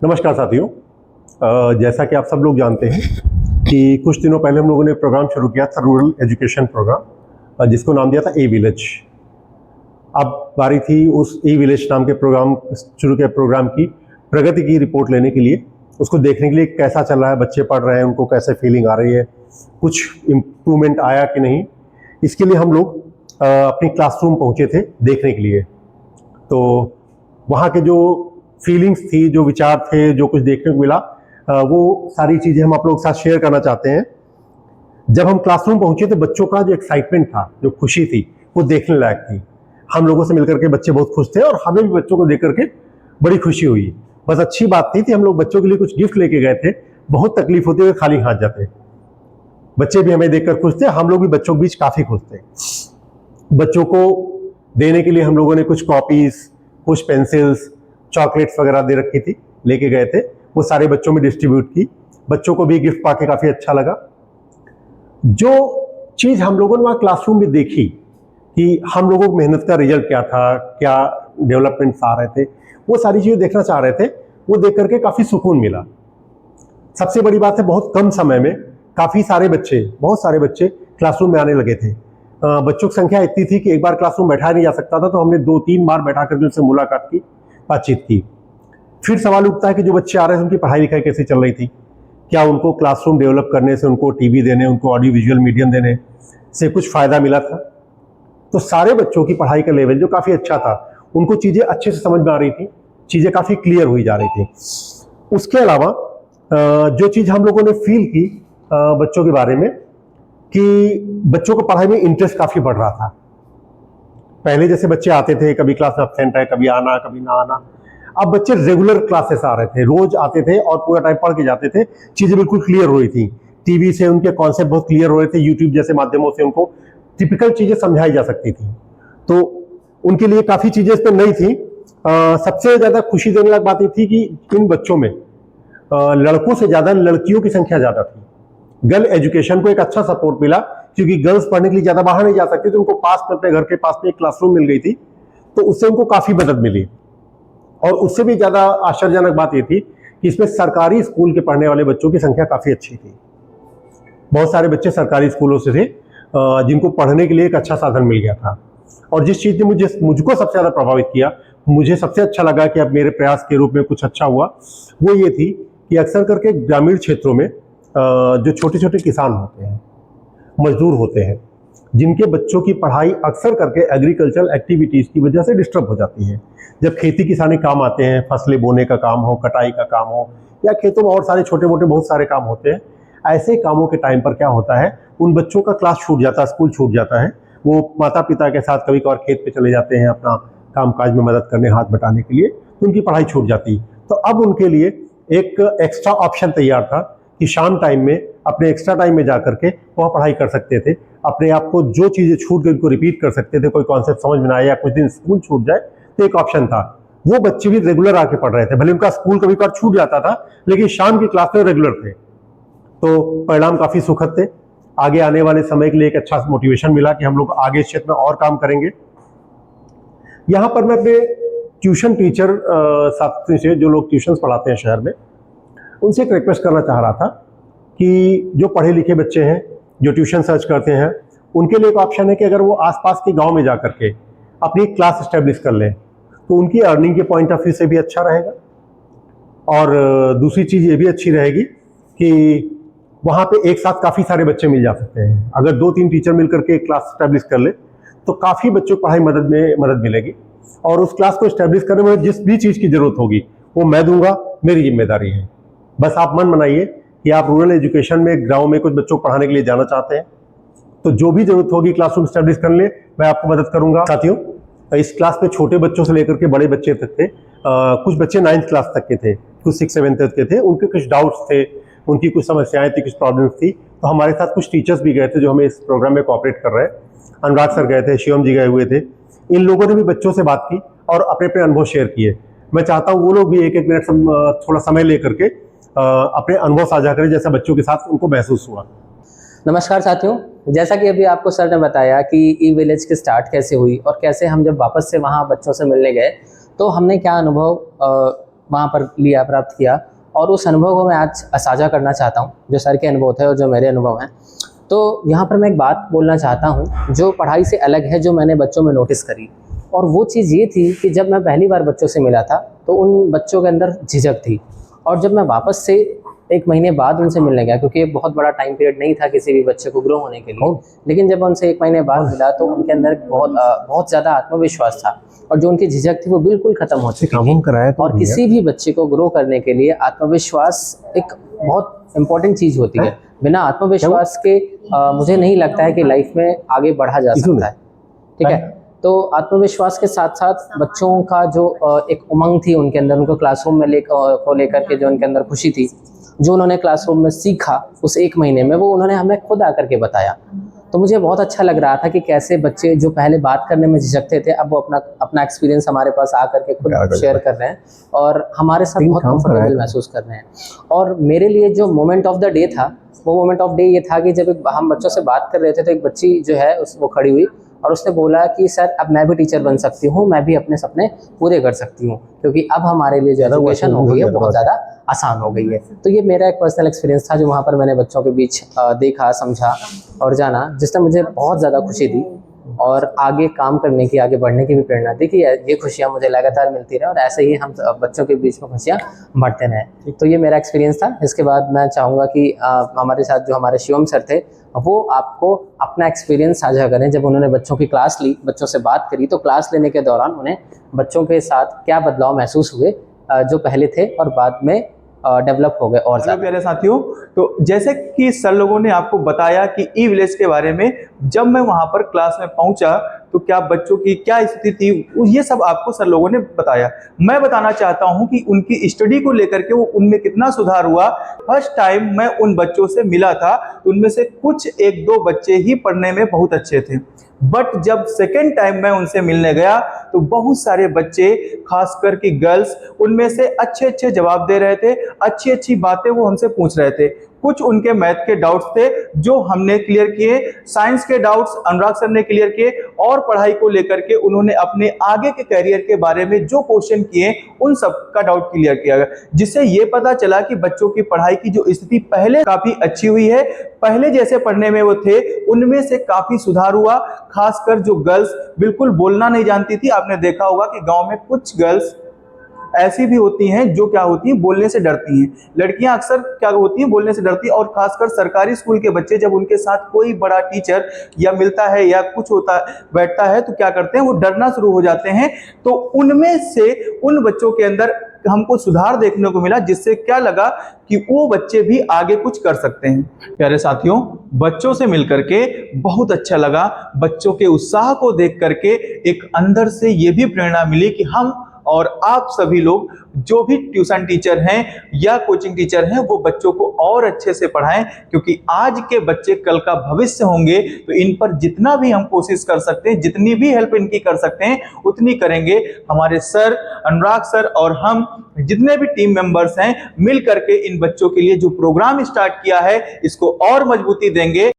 नमस्कार साथियों। जैसा कि आप सब लोग जानते हैं कि कुछ दिनों पहले हम लोगों ने प्रोग्राम शुरू किया था, रूरल एजुकेशन प्रोग्राम, जिसको नाम दिया था ए विलेज। अब बारी थी उस ए विलेज नाम के प्रोग्राम शुरू के प्रोग्राम की प्रगति की रिपोर्ट लेने के लिए, उसको देखने के लिए कैसा चल रहा है, बच्चे पढ़ रहे हैं, उनको कैसे फीलिंग आ रही है, कुछ इम्प्रूवमेंट आया कि नहीं। इसके लिए हम लोग अपनी क्लासरूम पहुँचे थे देखने के लिए। तो वहाँ के जो फीलिंग्स थी, जो विचार थे, जो कुछ देखने को मिला, वो सारी चीज़ें हम आप लोगों के साथ शेयर करना चाहते हैं। जब हम क्लासरूम पहुंचे तो बच्चों का जो एक्साइटमेंट था, जो खुशी थी, वो देखने लायक थी। हम लोगों से मिलकर के बच्चे बहुत खुश थे और हमें भी बच्चों को देख करके बड़ी खुशी हुई। बस अच्छी बात थी कि हम लोग बच्चों के लिए कुछ गिफ्ट लेके गए थे। बहुत तकलीफ होती है खाली हाथ जाते। बच्चे भी हमें देखकर खुश थे, हम लोग भी बच्चों के बीच काफ़ी खुश थे। बच्चों को देने के लिए हम लोगों ने कुछ कॉपीज़, कुछ पेंसिल्स, चॉकलेट्स वगैरह दे रखी थी, लेके गए थे। वो सारे बच्चों में डिस्ट्रीब्यूट की। बच्चों को भी गिफ्ट पाके काफ़ी अच्छा लगा। जो चीज़ हम लोगों ने वहाँ क्लासरूम में देखी कि हम लोगों की मेहनत का रिजल्ट क्या था, क्या डेवलपमेंट्स आ रहे थे, वो सारी चीज़ें देखना चाह रहे थे। वो देख करके काफ़ी सुकून मिला। सबसे बड़ी बात है, बहुत कम समय में काफ़ी सारे बच्चे, बहुत सारे बच्चे क्लासरूम में आने लगे थे। बच्चों की संख्या इतनी थी कि एक बार क्लासरूम बैठाया नहीं जा सकता था, तो हमने 2-3 बार बैठा करके उनसे मुलाकात की, बातचीत की। फिर सवाल उठता है कि जो बच्चे आ रहे हैं उनकी पढ़ाई लिखाई कैसे चल रही थी, क्या उनको क्लासरूम डेवलप करने से, उनको टीवी देने, उनको ऑडियो विजुअल मीडियम देने से कुछ फ़ायदा मिला था। तो सारे बच्चों की पढ़ाई का लेवल जो काफ़ी अच्छा था, उनको चीज़ें अच्छे से समझ में आ रही थी, चीज़ें काफ़ी क्लियर हुई जा रही थी। उसके अलावा जो चीज़ हम लोगों ने फील की बच्चों के बारे में, कि बच्चों को पढ़ाई में इंटरेस्ट काफ़ी बढ़ रहा था। पहले जैसे बच्चे आते थे, कभी क्लास में एब्सेंट है, कभी आना कभी ना आना। अब बच्चे रेगुलर क्लासेस आ रहे थे, रोज आते थे और पूरा टाइम पढ़ के जाते थे। चीज़ें बिल्कुल क्लियर हो रही थी। टीवी से उनके कॉन्सेप्ट बहुत क्लियर हो रहे थे, यूट्यूब जैसे माध्यमों से उनको टिपिकल चीज़ें समझाई जा सकती थी। तो उनके लिए काफ़ी चीज़ें इस पर नई थी। सबसे ज़्यादा खुशी देने वाली बात ये थी कि इन बच्चों में लड़कों से ज़्यादा लड़कियों की संख्या ज़्यादा थी। गर्ल एजुकेशन को एक अच्छा सपोर्ट मिला, क्योंकि गर्ल्स पढ़ने के लिए ज़्यादा बाहर नहीं जा सकती, तो उनको पास में, अपने घर के पास में एक क्लासरूम मिल गई थी, तो उससे उनको काफ़ी मदद मिली। और उससे भी ज़्यादा आश्चर्यजनक बात ये थी कि इसमें सरकारी स्कूल के पढ़ने वाले बच्चों की संख्या काफ़ी अच्छी थी। बहुत सारे बच्चे सरकारी स्कूलों से थे, जिनको पढ़ने के लिए एक अच्छा साधन मिल गया था। और जिस चीज़ ने मुझको सबसे ज़्यादा प्रभावित किया, मुझे सबसे अच्छा लगा कि अब मेरे प्रयास के रूप में कुछ अच्छा हुआ, वो ये थी कि अक्सर करके ग्रामीण क्षेत्रों में जो छोटे छोटे किसान होते हैं, मजदूर होते हैं, जिनके बच्चों की पढ़ाई अक्सर करके एग्रीकल्चरल एक्टिविटीज़ की वजह से डिस्टर्ब हो जाती है। जब खेती किसानी काम आते हैं, फसलें बोने का काम हो, कटाई का काम हो, या खेतों में और सारे छोटे मोटे बहुत सारे काम होते हैं, ऐसे कामों के टाइम पर क्या होता है, उन बच्चों का क्लास छूट जाता है, स्कूल छूट जाता है। वो माता पिता के साथ कभी कभार खेत पे चले जाते हैं अपना काम काज में मदद करने, हाथ बटाने के लिए, तो उनकी पढ़ाई छूट जाती। तो अब उनके लिए एक एक्स्ट्रा ऑप्शन तैयार था कि शाम टाइम में, अपने एक्स्ट्रा टाइम में जा करके वहाँ पढ़ाई कर सकते थे। अपने आप को जो चीज़ें छूट गई उनको रिपीट कर सकते थे। कोई कॉन्सेप्ट समझ में ना आए या कुछ दिन स्कूल छूट जाए तो एक ऑप्शन था। वो बच्चे भी रेगुलर आके पढ़ रहे थे, भले उनका स्कूल कभी कभार छूट जाता था, लेकिन शाम की क्लास में रेगुलर थे। तो परिणाम काफ़ी सुखद थे। आगे आने वाले समय के लिए एक अच्छा मोटिवेशन मिला कि हम लोग आगे इस क्षेत्र में और काम करेंगे। यहाँ पर मैं अपने ट्यूशन टीचर साथियों से, जो लोग ट्यूशन पढ़ाते हैं शहर में, उनसे एक रिक्वेस्ट करना चाह रहा था कि जो पढ़े लिखे बच्चे हैं, जो ट्यूशन सर्च करते हैं, उनके लिए एक ऑप्शन है कि अगर वो आसपास के गांव में जा करके अपनी क्लास इस्टेब्लिश कर लें, तो उनकी अर्निंग के पॉइंट ऑफ व्यू से भी अच्छा रहेगा। और दूसरी चीज़ ये भी अच्छी रहेगी कि वहाँ पे एक साथ काफ़ी सारे बच्चे मिल जा सकते हैं। अगर 2-3 टीचर मिल करके एक क्लास इस्टेब्लिश कर ले, तो काफ़ी बच्चों को पढ़ाई मदद मिलेगी। और उस क्लास को इस्टेब्लिश करने में जिस भी चीज़ की ज़रूरत होगी वो मैं दूंगा, मेरी जिम्मेदारी है। बस आप मन बनाइए कि आप रूरल एजुकेशन में गांव में कुछ बच्चों को पढ़ाने के लिए जाना चाहते हैं, तो जो भी जरूरत होगी क्लासरूम स्टैब्लिश कर ले, मैं आपको मदद करूंगा। साथियों, इस क्लास में छोटे बच्चों से लेकर के बड़े बच्चे तक थे। कुछ बच्चे 9th क्लास तक के थे, कुछ 6-7 तक के थे। उनके कुछ डाउट्स थे, उनकी कुछ समस्याएं थी, कुछ प्रॉब्लम्स थी। तो हमारे साथ कुछ टीचर्स भी गए थे जो हमें इस प्रोग्राम में कोऑपरेट कर रहे हैं। अनुराग सर गए थे, शिवम जी गए हुए थे। इन लोगों ने भी बच्चों से बात की और अपने अपने अनुभव शेयर किए। मैं चाहता हूँ वो लोग भी 1-1 मिनट थोड़ा समय लेकर के अपने अनुभव साझा करें, जैसा बच्चों के साथ उनको महसूस हुआ। नमस्कार साथियों, जैसा कि अभी आपको सर ने बताया कि ई विलेज की स्टार्ट कैसे हुई और कैसे हम जब वापस से वहाँ बच्चों से मिलने गए तो हमने क्या अनुभव वहाँ पर लिया, प्राप्त किया, और उस अनुभव को मैं आज साझा करना चाहता हूँ, जो सर के अनुभव थे और जो मेरे अनुभव हैं। तो यहाँ पर मैं एक बात बोलना चाहता हूँ जो पढ़ाई से अलग है, जो मैंने बच्चों में नोटिस करी, और वो चीज़ ये थी कि जब मैं पहली बार बच्चों से मिला था तो उन बच्चों के अंदर झिझक थी, और जब मैं वापस से 1 महीने बाद उनसे मिलने गया, क्योंकि एक बहुत बड़ा टाइम पीरियड नहीं था किसी भी बच्चे को ग्रो होने के लिए, लेकिन जब उनसे 1 महीने बाद मिला तो उनके अंदर बहुत ज़्यादा आत्मविश्वास था, और जो उनकी झिझक थी वो बिल्कुल ख़त्म हो चुकी थी। और किसी भी बच्चे को ग्रो करने के लिए आत्मविश्वास एक बहुत इम्पॉर्टेंट चीज़ होती है। बिना आत्मविश्वास के मुझे नहीं लगता है कि लाइफ में आगे बढ़ा जा सकता है। ठीक है, तो आत्मविश्वास के साथ साथ बच्चों का जो एक उमंग थी उनके अंदर, उनको क्लासरूम में लेकर के जो उनके अंदर खुशी थी, जो उन्होंने क्लासरूम में सीखा उस 1 महीने में, वो उन्होंने हमें खुद आकर के बताया। तो मुझे बहुत अच्छा लग रहा था कि कैसे बच्चे जो पहले बात करने में झिझकते थे, अब वो अपना एक्सपीरियंस हमारे पास आकर के खुद शेयर कर रहे हैं और हमारे साथ बहुत कंफर्टेबल महसूस कर रहे हैं। और मेरे लिए जो मोमेंट ऑफ द डे था, वो मोमेंट ऑफ डे ये था कि जब हम बच्चों से बात कर रहे थे तो एक बच्ची जो है वो खड़ी हुई और उसने बोला कि सर अब मैं भी टीचर बन सकती हूँ, मैं भी अपने सपने पूरे कर सकती हूँ, क्योंकि अब हमारे लिए जो एजुकेशन हो गई है बहुत ज़्यादा आसान हो गई है। तो ये मेरा एक पर्सनल एक्सपीरियंस था जो वहाँ पर मैंने बच्चों के बीच देखा, समझा और जाना, जिसने मुझे बहुत ज़्यादा खुशी दी और आगे काम करने की, आगे बढ़ने की भी प्रेरणा दी कि ये खुशियाँ मुझे लगातार मिलती रहे और ऐसे ही हम बच्चों के बीच में खुशियाँ बांटते रहें। तो ये मेरा एक्सपीरियंस था। इसके बाद मैं चाहूँगा कि हमारे साथ जो हमारे शिवम सर थे वो आपको अपना एक्सपीरियंस साझा करें। जब उन्होंने बच्चों की क्लास ली, बच्चों से बात करी, तो क्लास लेने के दौरान उन्हें बच्चों के साथ क्या बदलाव महसूस हुए जो पहले थे और बाद में डेवलप हो गए और हेलो प्यारे साथियों, तो जैसे कि सर लोगों ने आपको बताया कि ई विलेज के बारे में, जब मैं वहां पर क्लास में पहुंचा तो क्या बच्चों की क्या स्थिति थी, ये सब आपको सर लोगों ने बताया। मैं बताना चाहता हूं कि उनकी स्टडी को लेकर के वो उनमें कितना सुधार हुआ। फर्स्ट टाइम मैं उन बच्चों से मिला था, उनमें से कुछ 1-2 बच्चे ही पढ़ने में बहुत अच्छे थे, बट जब सेकेंड टाइम मैं उनसे मिलने गया तो बहुत सारे बच्चे, खासकर कि गर्ल्स, उनमें से अच्छे जवाब दे रहे थे, अच्छी बातें वो हमसे पूछ रहे थे। कुछ उनके मैथ के डाउट्स थे जो हमने क्लियर किए, साइंस के डाउट्स अनुराग सर ने क्लियर किए, और पढ़ाई को लेकर के उन्होंने अपने आगे के करियर के बारे में जो क्वेश्चन किए उन सब का डाउट क्लियर किया गया, जिससे ये पता चला कि बच्चों की पढ़ाई की जो स्थिति पहले काफी अच्छी हुई है, पहले जैसे पढ़ने में वो थे उनमें से काफी सुधार हुआ। खासकर जो गर्ल्स बिल्कुल बोलना नहीं जानती थी, आपने देखा होगा कि गांव में कुछ गर्ल्स ऐसी भी होती हैं जो क्या होती हैं, बोलने से डरती हैं। लड़कियां अक्सर क्या होती हैं, बोलने से डरती हैं, और खासकर सरकारी स्कूल के बच्चे जब उनके साथ कोई बड़ा टीचर या मिलता है या कुछ होता बैठता है तो क्या करते हैं, वो डरना शुरू हो जाते हैं। तो उनमें से उन बच्चों के अंदर हमको सुधार देखने को मिला, जिससे क्या लगा कि वो बच्चे भी आगे कुछ कर सकते हैं। प्यारे साथियों, बच्चों से मिलकर के बहुत अच्छा लगा। बच्चों के उत्साह को देख करके एक अंदर से ये भी प्रेरणा मिली कि हम और आप सभी लोग जो भी ट्यूशन टीचर हैं या कोचिंग टीचर हैं, वो बच्चों को और अच्छे से पढ़ाएं, क्योंकि आज के बच्चे कल का भविष्य होंगे। तो इन पर जितना भी हम कोशिश कर सकते हैं, जितनी भी हेल्प इनकी कर सकते हैं उतनी करेंगे। हमारे सर, अनुराग सर और हम जितने भी टीम मेंबर्स हैं, मिल करके इन बच्चों के लिए जो प्रोग्राम स्टार्ट किया है इसको और मजबूती देंगे।